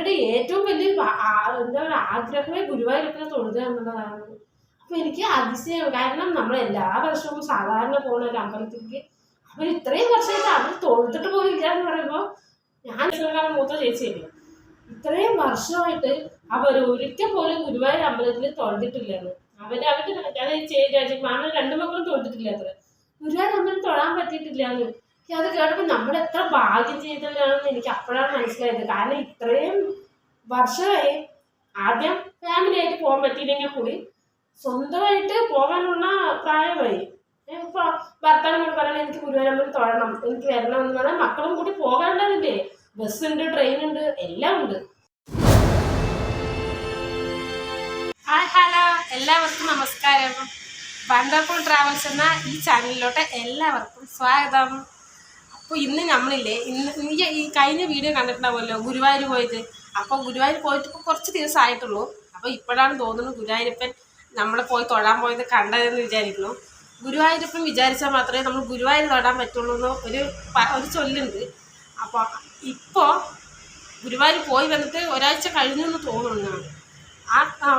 അവരുടെ ഏറ്റവും വലിയ എന്താ പറയുക ആഗ്രഹമേ ഗുരുവായൂരപ്പനെ തൊഴുക എന്നുള്ളതാണ്. അപ്പൊ എനിക്ക് അതിശയം. കാരണം നമ്മൾ എല്ലാ വർഷവും സാധാരണ പോകുന്ന ഒരു അമ്പലത്തിലേക്ക് അവർ ഇത്രയും വർഷമായിട്ട് അവർ തൊഴുത്തിട്ട് പോലും ഇല്ല എന്ന് പറയുമ്പോൾ ഞാൻ മൂത്ത ചേച്ചിയല്ലേ, ഇത്രയും വർഷമായിട്ട് അവർ ഒരിക്കൽ പോലും ഗുരുവായൂർ അമ്പലത്തിൽ തൊഴുതിട്ടില്ലെന്ന്. അവരുടെ മാമൻ രണ്ടു മക്കളും തൊഴുതിട്ടില്ല. അത്ര ഗുരുവായൂർ അമ്പലം തൊഴാൻ പറ്റിയിട്ടില്ലാന്ന്. അത് കേട്ടപ്പോൾ നമ്മൾ എത്ര ഭാഗ്യം ചെയ്തവരാണെന്ന് എനിക്ക് അപ്പോഴാണ് മനസ്സിലായത്. കാരണം ഇത്രയും വർഷമായി ആദ്യം ഫാമിലി ആയിട്ട് പോകാൻ പറ്റിയില്ലെങ്കിൽ കൂടി സ്വന്തമായിട്ട് പോകാനുള്ള പ്രായമായി. ഇപ്പൊ ഭർത്താവിനോട് പറയണം എനിക്ക് ഗുരുവായൂരമ്പലം തൊഴണം, എനിക്ക് വരണം എന്ന് പറഞ്ഞാൽ മക്കളും കൂടി പോകാനുള്ളതില്ലേ. ബസ്സുണ്ട്, ട്രെയിൻ ഉണ്ട്, എല്ലാം ഉണ്ട്. ഹലോ, എല്ലാവർക്കും നമസ്കാരം. വണ്ടർഫുൾ ട്രാവൽസ് എന്ന ഈ ചാനലിലോട്ട് എല്ലാവർക്കും സ്വാഗതം. അപ്പോൾ ഇന്ന് നമ്മളില്ലേ, ഈ കഴിഞ്ഞ വീഡിയോ കണ്ടിട്ടുണ്ടാവുമല്ലോ ഗുരുവായൂർ പോയത്. അപ്പോൾ ഗുരുവായൂർ പോയിട്ട് ഇപ്പോൾ കുറച്ച് ദിവസമായിട്ടുള്ളൂ. അപ്പോൾ ഇപ്പോഴാണ് തോന്നുന്നു ഗുരുവായൂരപ്പൻ നമ്മളെ പോയി തൊഴാൻ പോയത് കണ്ടതെന്ന് വിചാരിക്കുന്നു. ഗുരുവായൂരപ്പൻ വിചാരിച്ചാൽ മാത്രമേ നമ്മൾ ഗുരുവായൂർ തൊഴാൻ പറ്റുള്ളൂ എന്ന് ഒരു ചൊല്ലുണ്ട്. അപ്പോൾ ഇപ്പോൾ ഗുരുവായൂർ പോയി വന്നിട്ട് ഒരാഴ്ച കഴിഞ്ഞു എന്ന് തോന്നുന്നു.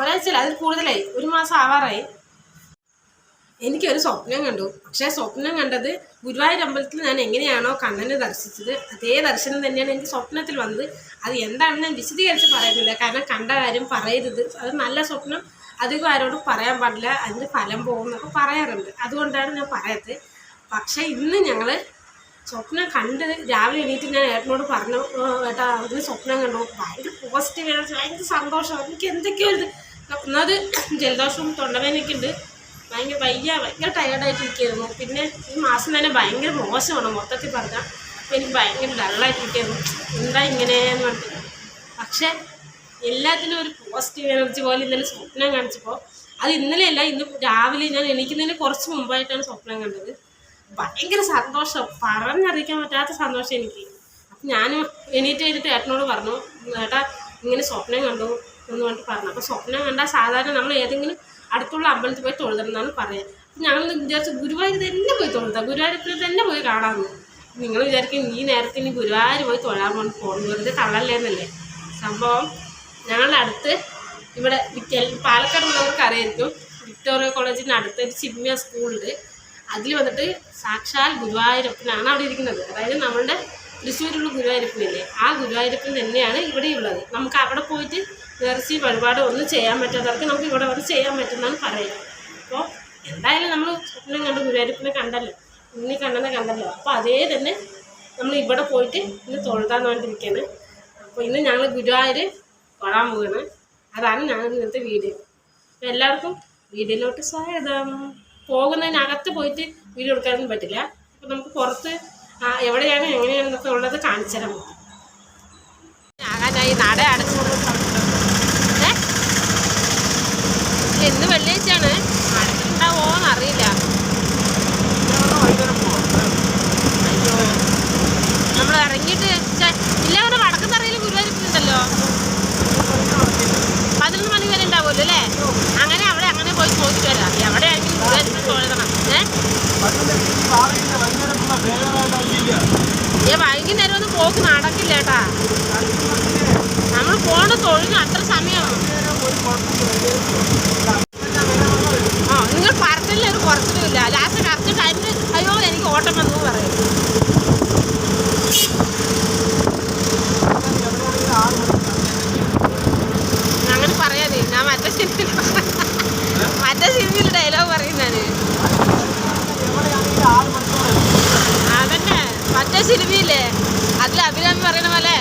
ഒരാഴ്ചയില്ല, അതിൽ കൂടുതലായി, ഒരു മാസം ആവാറായി. എനിക്കൊരു സ്വപ്നം കണ്ടു. പക്ഷേ സ്വപ്നം കണ്ടത് ഗുരുവായൂർ അമ്പലത്തിൽ ഞാൻ എങ്ങനെയാണോ കണ്ണനെ ദർശിച്ചത് അതേ ദർശനം തന്നെയാണ് എനിക്ക് സ്വപ്നത്തിൽ വന്നത്. അത് എന്താണെന്ന് ഞാൻ വിശദീകരിച്ച് പറയുന്നില്ല, കാരണം കണ്ട കാര്യം പറയരുത്. അത് നല്ല സ്വപ്നം അധികം ആരോടും പറയാൻ പാടില്ല, അതിന് ഫലം പോകുന്നൊക്കെ പറയാറുണ്ട്. അതുകൊണ്ടാണ് ഞാൻ പറയാത്തത്. പക്ഷേ ഇന്ന് ഞങ്ങൾ സ്വപ്നം കണ്ട് രാവിലെ എണീറ്റ് ഞാൻ ഏട്ടനോട് പറഞ്ഞു, ഏട്ടാ അതിന് സ്വപ്നം കണ്ടു, ഭയങ്കര പോസിറ്റീവ് എനർജി, ഭയങ്കര സന്തോഷം. എനിക്ക് എന്തൊക്കെയോ ഇത് ഒന്നത് ജലദോഷവും തൊണ്ടവേനൊക്കെ ഉണ്ട്, ഭയങ്കര ടയേർഡായിട്ടിരിക്കുകയായിരുന്നു. പിന്നെ ഈ മാസം തന്നെ ഭയങ്കര മോശമാണ് മൊത്തത്തിൽ പറഞ്ഞാൽ. അപ്പോൾ എനിക്ക് ഭയങ്കര ഡള്ളായിട്ടിരിക്കുകയായിരുന്നു, എന്താ ഇങ്ങനെയെന്ന് പറഞ്ഞിട്ട്. പക്ഷേ എല്ലാത്തിനും ഒരു പോസിറ്റീവ് എനർജി പോലെ ഇന്നലെ സ്വപ്നം കാണിച്ചപ്പോൾ, അത് ഇന്നലെയല്ല, ഇന്ന് രാവിലെ ഞാൻ എണീക്കുന്നതിന് കുറച്ച് മുമ്പായിട്ടാണ് സ്വപ്നം കണ്ടത്. ഭയങ്കര സന്തോഷം, പറഞ്ഞറിയിക്കാൻ പറ്റാത്ത സന്തോഷം എനിക്ക്. അപ്പം ഞാൻ എണീറ്റ് കഴിഞ്ഞിട്ട് ഏട്ടനോട് പറഞ്ഞു, ഏട്ടാ ഇങ്ങനെ സ്വപ്നം കണ്ടു എന്ന് പറഞ്ഞിട്ട് പറഞ്ഞു. അപ്പോൾ സ്വപ്നം കണ്ടാൽ സാധാരണ നമ്മൾ ഏതെങ്കിലും അടുത്തുള്ള അമ്പലത്തിൽ പോയി തൊഴുതണമെന്നാണ് പറയുക. അപ്പം ഞങ്ങൾ വിചാരിച്ചു ഗുരുവായൂർ തന്നെ പോയി തൊഴുതാം, ഗുരുവായൂരത്തിൽ തന്നെ പോയി കാണാമെന്ന്. നിങ്ങൾ വിചാരിക്കും ഈ നേരത്തെ ഇനി ഗുരുവായൂർ പോയി തൊഴാൻ പോകുന്നു, വെറുതെ തള്ളല്ലേന്നല്ലേ സംഭവം. ഞങ്ങളുടെ അടുത്ത് ഇവിടെ പാലക്കാട് ഉള്ളവർക്ക് അറിയായിരിക്കും, വിക്ടോറിയ കോളേജിൻ്റെ അടുത്ത് ഒരു ചിന്മയ സ്കൂളുണ്ട്. അതിൽ വന്നിട്ട് സാക്ഷാൽ ഗുരുവായൂരപ്പനാണ് അവിടെ ഇരിക്കുന്നത്. അതായത് നമ്മളുടെ തൃശ്ശൂരുള്ള ഗുരുവായൂരപ്പനില്ലേ, ആ ഗുരുവായൂരപ്പൻ തന്നെയാണ് ഇവിടെയുള്ളത്. നമുക്ക് അവിടെ പോയിട്ട് നേർച്ചി വഴിപാട് ഒന്നും ചെയ്യാൻ പറ്റാത്തവർക്ക് നമുക്ക് ഇവിടെ വന്ന് ചെയ്യാൻ പറ്റുന്നതാണ് പറയുക. അപ്പോൾ എന്തായാലും നമ്മൾ സ്വപ്നം കണ്ട് ഗുരുവായൂരപ്പനെ കണ്ടല്ലോ, ഇനി കണ്ടല്ലോ. അപ്പോൾ അതേ തന്നെ നമ്മൾ ഇവിടെ പോയിട്ട് ഇന്ന് തൊഴുതാന്ന് പറഞ്ഞിരിക്കുകയാണ്. അപ്പോൾ ഇന്ന് ഞങ്ങൾ ഗുരുവായൂർ തൊഴാൻ പോവുകയാണ്. അതാണ് ഞങ്ങൾ ഇന്നത്തെ വീഡിയോ. അപ്പോൾ എല്ലാവർക്കും വീഡിയോയിലോട്ട് സ്വാഗതം. പോകുന്നതിനകത്ത് പോയിട്ട് വീഡിയോ എടുക്കാനൊന്നും പറ്റില്ല. അപ്പോൾ നമുക്ക് പുറത്ത് എവിടെയാണ് എങ്ങനെയാണെന്നൊക്കെ ഉള്ളത് കാണിച്ചു തരാൻ പറ്റും. ആകാനായി നട അടച്ചു ഇന്ന് വെള്ളിയാഴ്ചയാണ്, അടച്ചിട്ടുണ്ടാവോന്ന് അറിയില്ല. നമ്മൾ ഇറങ്ങിയിട്ട് ഇല്ല, അവിടെ വടക്കുംതറയിൽ ഗുരുവായൂരപ്പനുണ്ടല്ലോ, 11 മണി വരെ ഉണ്ടാവുമല്ലോ അല്ലേ? അങ്ങനെ അവിടെ അങ്ങനെ പോയി നോക്കിയിട്ട് വരാം. എവിടെയാണെങ്കിലും ഗുരുവായൂരപ്പൻ തൊഴുതണം. വൈകുന്നേരം ഒന്നും പോക്ക് നടക്കില്ല കേട്ടാ. നമ്മൾ പോണ തൊഴിലും അത്ര സമയമാണ്. നിങ്ങൾ പറച്ചില്ല, ഒരു കുറച്ചിലുമില്ല. ലാസ്റ്റ് കറക്റ്റ് ടൈമിൽ അയ്യോ എനിക്ക് ഓട്ടം വന്നു പറയും. അങ്ങനെ പറയാതെ ഞാൻ മറ്റേ സിനിമയിൽ ഡയലോഗ് പറയുന്നതാണ്. അതന്നെ മറ്റേ സിനിമയില്ലേ, അതിൽ അഭിരാമി പറയുന്ന പോലെ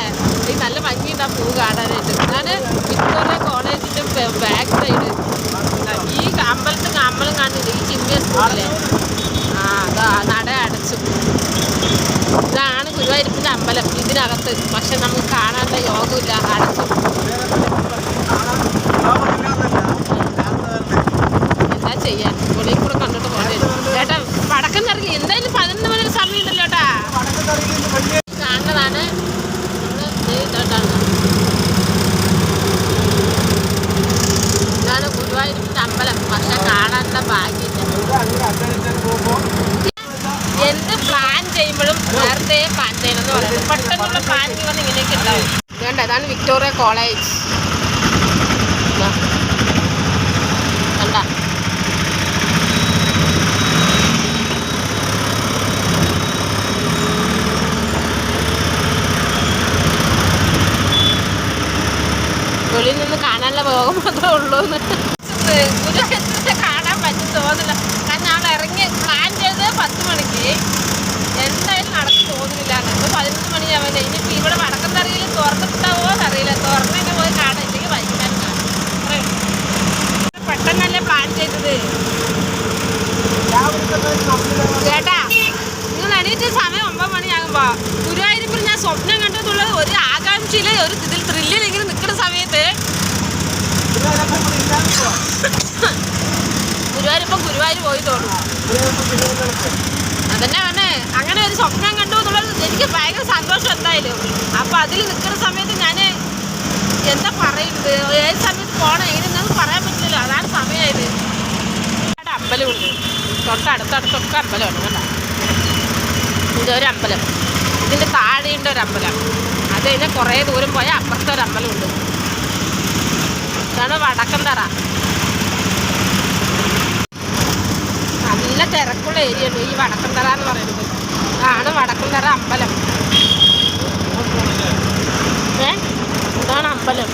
ഈ നല്ല ഭംഗിയുണ്ടാ പൂ കാണാനായിട്ട്. ഞാൻ വിക്ടോറിയ കോളേജിൻ്റെ ബാക്ക് സൈഡ് ഈ അമ്പലം കാണില്ല, ഈ ചിമ്മിയ സ്കൂളിലെ അതാ നട അടച്ചു. ഇതാണ് ഗുരുവായൂരപ്പൻ്റെ അമ്പലം ഇതിനകത്ത്. പക്ഷെ നമുക്ക് കാണാനുള്ള യോഗമില്ല, അടച്ചു. എന്താ ചെയ്യാൻ, വെളിയിൽ കൂടെ കണ്ടിട്ട് പോകേണ്ടി വരും ചേട്ടാ. വടക്കം തറങ്ങി എന്തായാലും 11 മണി സമയം ഉണ്ടല്ലോ ചേട്ടാ. കാണുന്നതാണ് ഇതാണ് ഗുരുവായൂരപ്പൻ്റെ അമ്പലം. പക്ഷെ കാണാനുള്ള ഭാഗ്യമില്ല. എന്ത് പ്ലാൻ ചെയ്യുമ്പോഴും നേരത്തെ പ്ലാൻ ചെയ്യണമെന്ന് പറയുന്നത്. പെട്ടെന്നുള്ള പ്ലാനിങ് വന്ന് ഇങ്ങനെയൊക്കെ ഉണ്ടാവും. വേണ്ട, അതാണ് വിക്ടോറിയ കോളേജ്. കണ്ട വെളിയിൽ നിന്ന് കാണാനുള്ള ഭോഗം മാത്രമേ ഉള്ളൂ. ഗുരുവായൂരത്തെ കാണാൻ പറ്റും തോന്നില്ല. കാരണം ഞങ്ങൾ ഇറങ്ങി പ്ലാൻ ചെയ്ത് 10 മണിക്ക്, എന്തായാലും നടക്കും തോന്നുന്നില്ല. ഇപ്പോൾ 11 മണിയാവില്ല. ഇനിയിപ്പോൾ ഇവിടെ വടക്കന്തറിയിൽ തുറന്നിട്ടുണ്ടാവോ എന്നറിയില്ല. തുറന്നെ പോയി കാണാം, ഇല്ലെങ്കിൽ വൈകുന്നേരം കാണാം. പെട്ടെന്നല്ലേ പ്ലാൻ ചെയ്തത് ചേട്ടാ. നിങ്ങൾ എണീറ്റ് സമയം 9 മണിയാകുമ്പോൾ ഗുരുവായൂരിപ്പോൾ ഞാൻ സ്വപ്നം കണ്ടതുള്ളത് ഒരു ആകാംക്ഷയിൽ ഒരു ഇതിൽ ത്രില്ലിൽ ഇങ്ങനെ നിൽക്കുന്ന സമയത്ത് ഗുരുവായൂർ പോയി തോന്നുന്നു. അതന്നെ പറഞ്ഞേ, അങ്ങനെ ഒരു സ്വപ്നം കണ്ടു എന്നുള്ളത് എനിക്ക് ഭയങ്കര സന്തോഷം എന്തായാലും. അപ്പോൾ അതിൽ നിൽക്കുന്ന സമയത്ത് ഞാൻ എന്താ പറയുന്നത്, ഏത് സമയത്ത് പോകണം എങ്ങനെയെന്നു പറയാൻ പറ്റില്ലല്ലോ. അതാണ് സമയമായത്. അവിടെ അമ്പലമുണ്ട്, തൊട്ടടുത്തടുത്തൊക്കെ അമ്പലമാണ് കേട്ടോ. ഇതൊരു അമ്പലം, ഇതിൻ്റെ താഴെയുണ്ട് ഒരു അമ്പലം. അത് കഴിഞ്ഞാൽ കുറേ ദൂരം പോയാൽ അപ്പുറത്തെ ഒരു അമ്പലമുണ്ട്. ഇതാണ് വടക്കന്തറ. നല്ല തിരക്കുള്ള ഏരിയയാണ് ഈ വടക്കന്തറ എന്ന് പറയുന്നത്. ഇതാണ് വടക്കന്തറ അമ്പലം. ഇതാണ് അമ്പലം.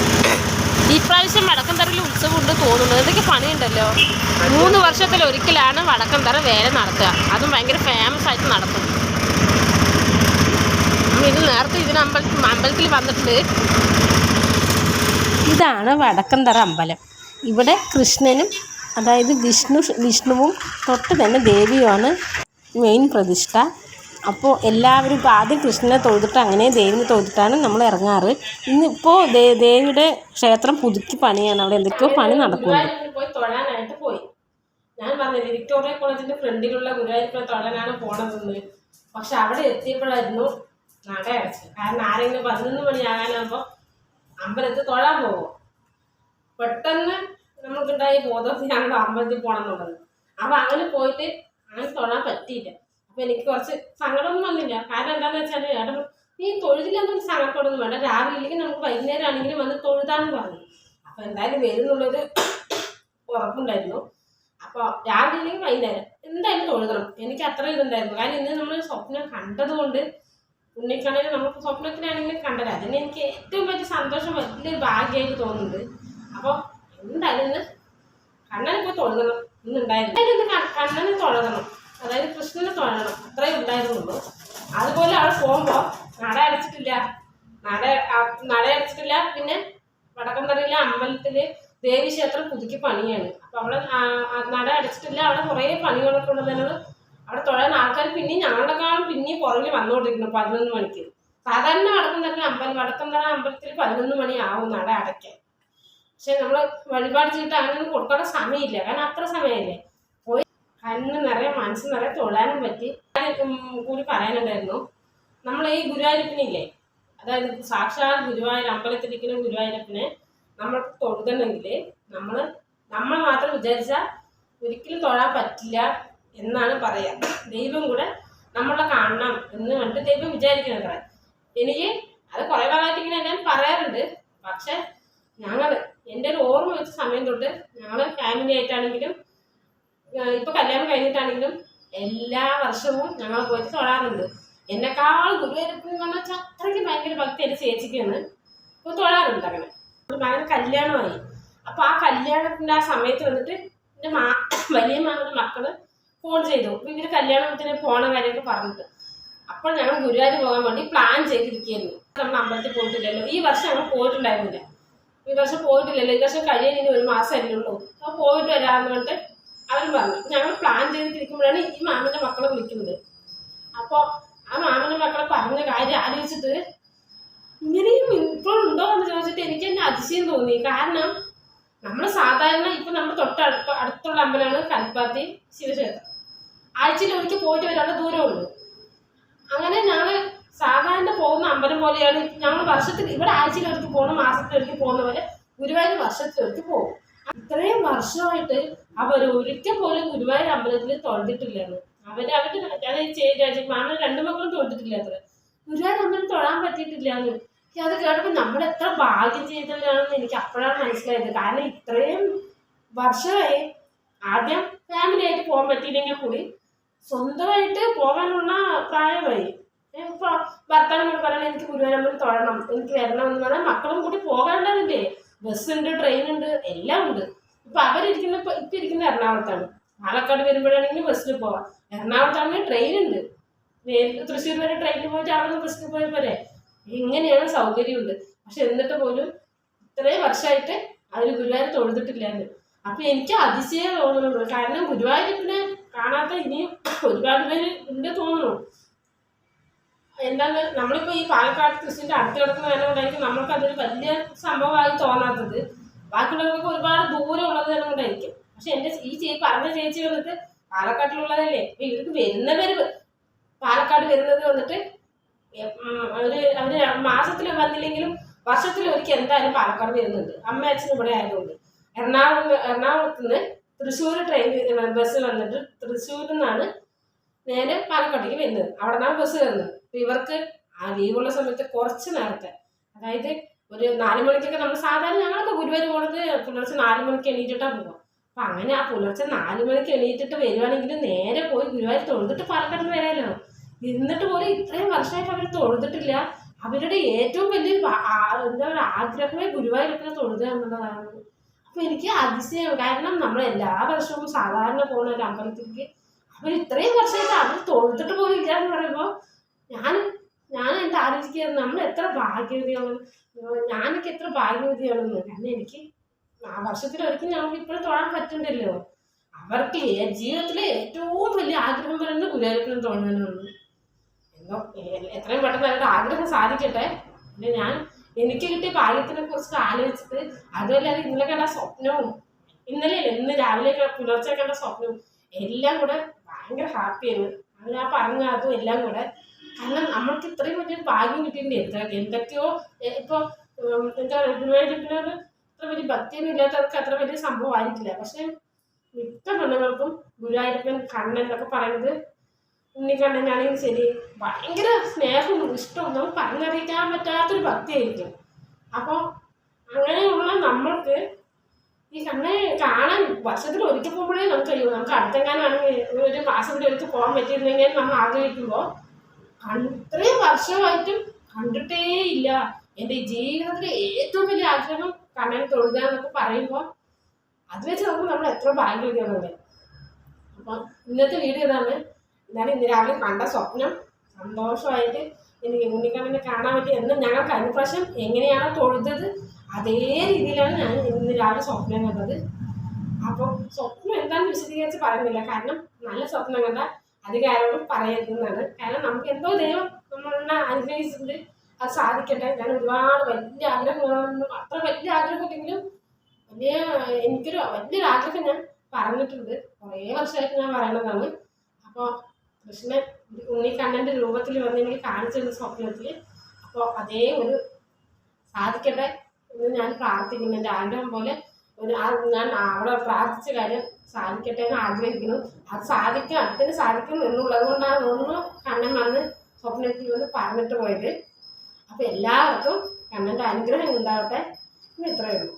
ഈ പ്രാവശ്യം വടക്കന്തറയിൽ ഉത്സവമുണ്ട് തോന്നുന്നു. ഇതൊക്കെ പണിയുണ്ടല്ലോ. 3 വർഷത്തിലൊരിക്കലാണ് വടക്കന്തറ വേല നടത്തുക. അതും ഭയങ്കര ഫേമസ് ആയിട്ട് നടത്തും. ഇത് നേരത്തെ അമ്പലത്തിൽ വന്നിട്ടുണ്ട്. ഇതാണ് വടക്കന്തറ അമ്പലം. ഇവിടെ കൃഷ്ണനും അതായത് വിഷ്ണുവും തൊട്ട് തന്നെ ദേവിയുമാണ് മെയിൻ പ്രതിഷ്ഠ. അപ്പോൾ എല്ലാവരും ഇപ്പോൾ ആദ്യം കൃഷ്ണനെ തൊഴുതിട്ട് അങ്ങനെ ദേവിനെ തൊഴുതിട്ടാണ് നമ്മൾ ഇറങ്ങാറ്. ഇന്നിപ്പോൾ ദേവിയുടെ ക്ഷേത്രം പുതുക്കി പണിയാണ്. അവിടെ എന്തൊക്കെയോ പണി നടക്കുന്നുണ്ട്. പോയി തൊഴാനായിട്ട് പോയി. ഞാൻ പറഞ്ഞില്ലേ വിക്ടോറിയ കോളേജിൻ്റെ ഫ്രണ്ടിലുള്ള ഗുരുവായൂർ തൊഴാനാണ് പോണതെന്ന്. പക്ഷെ അവിടെ എത്തിയപ്പോഴായിരുന്നു നട അടച്ചത്. കാരണം ആരെങ്കിലും 11 മണിയാകാനാകുമ്പോൾ അമ്പലത്തിൽ തൊഴാൻ പോകുമോ. പെട്ടെന്ന് നമുക്കുണ്ടായി ബോധം ഞങ്ങൾ അമ്പലത്തിൽ പോകണം എന്നുള്ളത്. അപ്പോൾ അങ്ങനെ പോയിട്ട് അങ്ങനെ തൊഴാൻ പറ്റിയില്ല. അപ്പോൾ എനിക്ക് കുറച്ച് സങ്കടമൊന്നും വന്നില്ല. കാരണം എന്താണെന്ന് വെച്ചാൽ ഏട്ടൻ നീ തൊഴുതില്ലെന്നൊന്നും സങ്കടപ്പെടുന്നു വേണ്ട, രാവിലെ ഇല്ലെങ്കിൽ നമുക്ക് വൈകുന്നേരം ആണെങ്കിലും വന്ന് തൊഴുതാന്ന് പറഞ്ഞു. അപ്പോൾ എന്തായാലും വരുന്നുള്ളത് ഉറപ്പുണ്ടായിരുന്നു. അപ്പോൾ രാവിലെ ഇല്ലെങ്കിൽ വൈകുന്നേരം എന്തായാലും തൊഴുതണം. എനിക്ക് അത്ര ഇതുണ്ടായിരുന്നു. കാരണം ഇന്ന് നമ്മൾ സ്വപ്നം കണ്ടതുകൊണ്ട് ഉണ്ണിക്കണ്ണനെ നമുക്ക് സ്വപ്നത്തിലാണെങ്കിലും കണ്ടത്. അതിന് എനിക്ക് ഏറ്റവും വലിയ സന്തോഷം, വലിയൊരു ഭാഗ്യമായിട്ട് തോന്നുന്നുണ്ട്. അപ്പോൾ എന്തായാലും ഇന്ന് കണ്ണനെ പോയി തൊഴുതണം ഇന്നുണ്ടായിരുന്നു. ഇന്ന് കണ്ണനെ തൊഴണം, അതായത് കൃഷ്ണനെ തൊഴണം, അത്രയും ഉണ്ടായിരുന്നുള്ളൂ. അതുപോലെ അവിടെ പോകുമ്പോൾ നട അടച്ചിട്ടില്ല. പിന്നെ വടക്കന്തറയിലെ അമ്പലത്തിൽ ദേവീക്ഷേത്രം പുതുക്കി പണിയാണ്. അപ്പോൾ അവിടെ നട അടച്ചിട്ടില്ല. അവിടെ കുറേ പണികളൊക്കെ ഉള്ളതിനോട് അവിടെ തൊഴാൻ ആൾക്കാർ പിന്നെയും ഞങ്ങളുടെക്കാളും പിന്നെയും പുറകിൽ വന്നുകൊണ്ടിരിക്കുന്നു 11 മണിക്ക്. സാധാരണ വടക്കന്തറ അമ്പലത്തിൽ 11 മണിയാവും നട അടയ്ക്കാൻ. പക്ഷെ നമ്മൾ വഴിപാട് ചെയ്തിട്ട് അങ്ങനെ കൊടുക്കാനുള്ള സമയമില്ല. കാരണം അത്ര സമയമില്ലേ. പോയി കണ്ണ് നിറയെ മനസ്സ് നിറയെ തൊഴാനും പറ്റി. കൂടി പറയാനുണ്ടായിരുന്നു, നമ്മൾ ഈ ഗുരുവായൂരപ്പനില്ലേ, അതായത് സാക്ഷാൽ ഗുരുവായൂർ അമ്പലത്തിലിരിക്കുന്ന ഗുരുവായൂരപ്പനെ നമ്മൾ തൊഴുതണമെങ്കിൽ നമ്മൾ മാത്രം വിചാരിച്ചാൽ ഒരിക്കലും തൊഴാൻ പറ്റില്ല എന്നാണ് പറയാ. ദൈവം കൂടെ നമ്മളെ കാണണം എന്ന് കണ്ടിട്ട് ദൈവം വിചാരിക്കുന്നത്. എനിക്ക് അത് കുറേ ഭാഗമായിട്ട് ഇങ്ങനെ ഞാൻ പറയാറുണ്ട്. പക്ഷെ എൻ്റെ ഒരു ഓർമ്മ വെച്ച സമയം തൊട്ട് ഞങ്ങൾ ഫാമിലി ആയിട്ടാണെങ്കിലും ഇപ്പോൾ കല്യാണം കഴിഞ്ഞിട്ടാണെങ്കിലും എല്ലാ വർഷവും ഞങ്ങൾ പോയിട്ട് തൊഴാറുണ്ട്. എന്നെക്കാൾ ഗുരുവായൂരപ്പൻ എന്ന് പറഞ്ഞാൽ അത്രയ്ക്ക് ഭയങ്കര ഭക്തി എൻ്റെ ചേച്ചിക്കാണ്. ഇപ്പോൾ തൊഴാറുണ്ട്. അങ്ങനെ ഭയങ്കര കല്യാണമായി. അപ്പോൾ ആ കല്യാണത്തിൻ്റെ ആ സമയത്ത് വന്നിട്ട് എൻ്റെ വലിയ മകളുടെ മക്കൾ ഫോൺ ചെയ്തു. ഇവർ കല്യാണത്തിന് പോണ കാര്യമൊക്കെ പറഞ്ഞിട്ട്. അപ്പോൾ ഞങ്ങൾ ഗുരുവായൂർ പോകാൻ വേണ്ടി പ്ലാൻ ചെയ്തിരിക്കുകയായിരുന്നു. നമ്മൾ അമ്പലത്തിൽ പോയിട്ടില്ലല്ലോ. ഈ വർഷം ഞങ്ങൾ പോയിട്ടുണ്ടായിരുന്നില്ല. ഈ വർഷം കഴിയാൻ ഇനി 1 മാസമല്ലേ ഉള്ളൂ. അപ്പോൾ പോയിട്ട് വരാമെന്ന് പറഞ്ഞിട്ട് അവർ പറഞ്ഞു. ഞങ്ങൾ പ്ലാൻ ചെയ്തിട്ടിരിക്കുമ്പോഴാണ് ഈ മാമൻ്റെ മക്കളെ വിളിക്കുന്നത്. അപ്പോൾ ആ മാമൻ്റെ മക്കളെ പറഞ്ഞ കാര്യം ആലോചിച്ചിട്ട് ഇങ്ങനെയും ഇപ്പോഴുണ്ടോ എന്ന് ചോദിച്ചിട്ട് എനിക്ക് തന്നെ അതിശയം തോന്നി. കാരണം നമ്മൾ സാധാരണ ഇപ്പം നമ്മൾ അടുത്തുള്ള അമ്പലമാണ് കൽപ്പാത്തി ശിവക്ഷേത്രം. ആഴ്ചയിൽ ഒരിക്കൽ പോയിട്ട് വരാനുള്ള ദൂരമുള്ളൂ. അങ്ങനെ ഞങ്ങൾ സാധാരണ പോകുന്ന അമ്പലം പോലെയാണ് ഞങ്ങൾ വർഷത്തിൽ ഇവിടെ ആഴ്ചയിൽ ഒരിക്കൽ പോകുന്ന, മാസത്തിൽ ഒരിക്കൽ പോകുന്ന പോലെ ഗുരുവായൂർ വർഷത്തിൽ ഒരിക്കൽ പോകും. ഇത്രയും വർഷമായിട്ട് അവർ ഒരിക്കൽ പോലും ഗുരുവായൂർ അമ്പലത്തിൽ തൊഴുതിട്ടില്ലായിരുന്നു. അവരുടെ മാമൻ രണ്ടു മക്കളും തൊട്ടിട്ടില്ല അത്ര. ഗുരുവായൂർ അമ്പലം തൊഴാൻ പറ്റിയിട്ടില്ല എന്ന്. അത് കേട്ടപ്പോൾ നമ്മൾ എത്ര ഭാഗ്യം ചെയ്തവരാണെന്ന് എനിക്ക് അപ്പോഴാണ് മനസ്സിലായത്. കാരണം ഇത്രയും വർഷമായി ആദ്യം ഫാമിലി ആയിട്ട് പോകാൻ പറ്റിയില്ലെങ്കിൽ കൂടി സ്വന്തമായിട്ട് പോകാനുള്ള പ്രായമായി. ഇപ്പൊ ഭർത്താവിനോട് പറയണം എനിക്ക് ഗുരുവായൂരമ്പലം തൊഴണം, എനിക്ക് വരണം എന്ന് പറഞ്ഞാൽ മക്കളും കൂടി പോകാണ്ടതില്ലേ. ബസ്സുണ്ട്, ട്രെയിൻ ഉണ്ട്, എല്ലാം ഉണ്ട്. ഇപ്പൊ ഇപ്പൊ ഇരിക്കുന്ന എറണാകുളത്താണ്. പാലക്കാട് വരുമ്പോഴാണെങ്കിൽ ബസ്സിൽ പോവാം. എറണാകുളത്താണെങ്കിൽ ട്രെയിൻ ഉണ്ട്. തൃശ്ശൂർ വരെ ട്രെയിനിൽ പോയിട്ട് അവിടെ നിന്ന് ബസ്സിൽ പോയ പോലെ ഇങ്ങനെയാണ് സൗകര്യമുണ്ട്. പക്ഷെ എന്നിട്ട് പോലും ഇത്രയും വർഷമായിട്ട് അവർ ഗുരുവായൂർ തൊഴുതിട്ടില്ലാന്ന്. അപ്പൊ എനിക്ക് അതിശയം തോന്നുന്നുണ്ട്. കാരണം ഗുരുവായൂരിനെ കാണാത്ത ഇനിയും ഒരുപാട് പേര് ഉണ്ട് തോന്നുന്നു. എന്താണ് നമ്മളിപ്പോൾ ഈ പാലക്കാട് തൃശ്ശൂരിൻ്റെ അടുത്ത് കിടക്കുന്ന കൊണ്ടായിരിക്കും നമ്മൾക്കതൊരു വലിയ സംഭവമായി തോന്നാത്തത്. ബാക്കിയുള്ളവർക്ക് ഒരുപാട് ദൂരം ഉള്ളത് തന്നെ കൊണ്ടായിരിക്കും. പക്ഷെ എൻ്റെ പറഞ്ഞ ചേച്ചി വന്നിട്ട് പാലക്കാട്ടിലുള്ളതല്ലേ. അപ്പം ഇവർക്ക് വരുന്നവർ പാലക്കാട് വരുന്നത് വന്നിട്ട് അവര് മാസത്തിൽ വന്നില്ലെങ്കിലും വർഷത്തിലൊരിക്കൽ എന്തായാലും പാലക്കാട് വരുന്നുണ്ട്. അമ്മ അച്ഛനും ഇവിടെ ആയതുകൊണ്ട്. എറണാകുളത്ത് നിന്ന് തൃശ്ശൂർ ബസ് വന്നിട്ട് തൃശ്ശൂരിൽ നിന്നാണ് നേരെ പാലക്കാട്ടേക്ക് വരുന്നത്. അവിടെ നിന്നാണ് ബസ് കയറുന്നത്. അപ്പം ഇവർക്ക് ആ ലീവുള്ള സമയത്ത് കുറച്ച് നേരത്തെ, അതായത് ഒരു 4 മണിക്കൊക്കെ നമ്മൾ സാധാരണ ഞങ്ങളൊക്കെ ഗുരുവായൂർ പോകുന്നത് പുലർച്ചെ 4 മണിക്ക് എണീറ്റിട്ടാണ് പോവുക. അപ്പം അങ്ങനെ ആ പുലർച്ചെ 4 മണിക്ക് എണീറ്റിട്ട് വരുവാണെങ്കിൽ നേരെ പോയി ഗുരുവായൂർ തൊഴുതിട്ട് പാലക്കാട് വരാമല്ലോ. എന്നിട്ട് പോലും ഇത്രയും വർഷമായിട്ട് അവർ തൊഴുതിട്ടില്ല. അവരുടെ ഏറ്റവും വലിയ എന്താ പറയുക ആഗ്രഹമേ ഗുരുവായൂരപ്പനെ തൊഴുതുക എന്നുള്ളതാണ്. അപ്പം എനിക്ക് അതിശയം. കാരണം നമ്മൾ എല്ലാ വർഷവും സാധാരണ പോകുന്ന ഒരു അമ്പലത്തിലേക്ക് അവർ ഇത്രയും വർഷമായിട്ട് അവർ തൊഴുതിട്ട് പോലും ഇല്ല എന്ന് പറയുമ്പോൾ ഞാൻ എൻ്റെ ആലോചിക്കുകയായിരുന്നു നമ്മൾ എത്ര ഭാഗ്യവതിയാണ്, ഞാനൊക്കെ എത്ര ഭാഗ്യവതിയാണെന്ന്. കാരണം എനിക്ക് ആ വർഷത്തിലൊരിക്കലും ഞങ്ങൾക്ക് ഇപ്പോഴും തൊഴാൻ പറ്റുന്നില്ലല്ലോ. അവർക്ക് ജീവിതത്തിലെ ഏറ്റവും വലിയ ആഗ്രഹം പറയുന്നത് ഗുരുവായൂരപ്പനെ തൊഴുന്നതിനുള്ളൂ. എന്തോ എത്രയും പെട്ടെന്ന് അവരുടെ ആഗ്രഹം സാധിക്കട്ടെ. പിന്നെ എനിക്ക് കിട്ടിയ ഭാഗ്യത്തിനെ കുറിച്ച് ആലോചിച്ചിട്ട് അതുമല്ലാതെ ഇന്നലെ കണ്ട സ്വപ്നവും ഇന്ന് രാവിലെ പുലർച്ചെ കണ്ട സ്വപ്നവും എല്ലാം കൂടെ ഭയങ്കര ഹാപ്പിയാണ്. അത് ഞാൻ പറഞ്ഞ അതും എല്ലാം കൂടെ. കാരണം നമ്മൾക്ക് ഇത്രയും വലിയൊരു ഭാഗ്യം കിട്ടിയിട്ടുണ്ട്. എന്തൊക്കെയോ ഇപ്പോൾ എന്താ ഗുരുവായൂരപ്പനോട് അത്ര വലിയ ഭക്തിയൊന്നും ഇല്ലാത്തവർക്ക് അത്ര വലിയ സംഭവം ആയിരിക്കില്ല. പക്ഷെ മിക്ക പെണ്ണുങ്ങൾക്കും ഗുരുവായൂരപ്പൻ കണ്ണൻ എന്നൊക്കെ പറയുന്നത് ഉണ്ണിക്കണ്ണനാണെങ്കിൽ ശരി ഭയങ്കര സ്നേഹവും ഇഷ്ടവും നമുക്ക് പറഞ്ഞറിയിക്കാൻ പറ്റാത്തൊരു ഭക്തിയായിരിക്കും. അപ്പോൾ അങ്ങനെയുള്ള നമ്മൾക്ക് ഈ കണ്ണനെ കാണാൻ വർഷത്തിൽ ഒരിക്കൽ പോകുമ്പോഴേ നമുക്ക് കഴിയുമോ. നമുക്ക് അടുത്തെങ്ങാനാണെങ്കിൽ ഒരു മാസത്തിൽ ഒരിക്കൽ പോകാൻ പറ്റിയിരുന്നെങ്കിൽ നമ്മൾ ആഗ്രഹിക്കുമ്പോൾ ഇത്രയും വർഷമായിട്ടും കണ്ടിട്ടേ ഇല്ല. എൻ്റെ ജീവിതത്തിലെ ഏറ്റവും വലിയ ആഗ്രഹം കണ്ണനെ തൊഴുക എന്നൊക്കെ പറയുമ്പോൾ അത് വെച്ച് നോക്കുമ്പോൾ നമ്മൾ എത്ര ഭാഗ്യവതിയാണല്ലേ. അപ്പം ഇന്നത്തെ വീഡിയോ ഇതാണ്. എന്നാലും ഇന്ന് രാവിലെ കണ്ട സ്വപ്നം സന്തോഷമായിട്ട് എനിക്ക് ഉണ്ണിക്കണ്ണനെ കാണാൻ പറ്റി. എന്ന് ഞങ്ങൾ കഴിഞ്ഞ പ്രാവശ്യം എങ്ങനെയാണോ തൊഴുതത് അതേ രീതിയിലാണ് ഞാൻ ഇന്ന് രാവിലെ സ്വപ്നം കണ്ടത്. അപ്പോൾ സ്വപ്നം എന്താണെന്ന് വിശദീകരിച്ച് പറയുന്നില്ല. കാരണം നല്ല സ്വപ്നം കണ്ട അധികം ആരോടും പറയരുതെന്നാണ്. കാരണം നമുക്ക് എന്തോ ദൈവം നമ്മളെ അനുഗ്രഹിച്ചിട്ടുണ്ട്, അത് സാധിക്കട്ടെ. ഞാൻ ഒരുപാട് വലിയ ആഗ്രഹങ്ങളൊന്നും അത്ര വലിയ ആഗ്രഹമില്ലെങ്കിലും എനിക്കൊരു വലിയൊരു ആഗ്രഹം ഞാൻ പറഞ്ഞിട്ടുണ്ട്. കുറേ വർഷമായിട്ട് ഞാൻ പറയണതാണ്. അപ്പോൾ കൃഷ്ണൻ ഉണ്ണിക്കണ്ണൻ്റെ രൂപത്തിൽ വന്ന് എനിക്ക് കാണിച്ചിരുന്ന സ്വപ്നത്തിൽ. അപ്പോൾ അതേ ഒരു സാധിക്കട്ടെ എന്ന് ഞാൻ പ്രാർത്ഥിക്കുന്നു. എൻ്റെ ആഗ്രഹം പോലെ ഞാൻ അവിടെ പ്രാർത്ഥിച്ച കാര്യം സാധിക്കട്ടെ എന്ന് ആഗ്രഹിക്കുന്നു. അത് അടുത്തിന് സാധിക്കും എന്നുള്ളത് കൊണ്ടാണ് തോന്നുന്നു കണ്ണൻ വന്ന് സ്വപ്നത്തിൽ വന്ന് പറഞ്ഞിട്ട് പോയത്. അപ്പോൾ എല്ലാവർക്കും കണ്ണൻ്റെ അനുഗ്രഹം ഉണ്ടാവട്ടെ. ഇത്രയേ ഉള്ളൂ.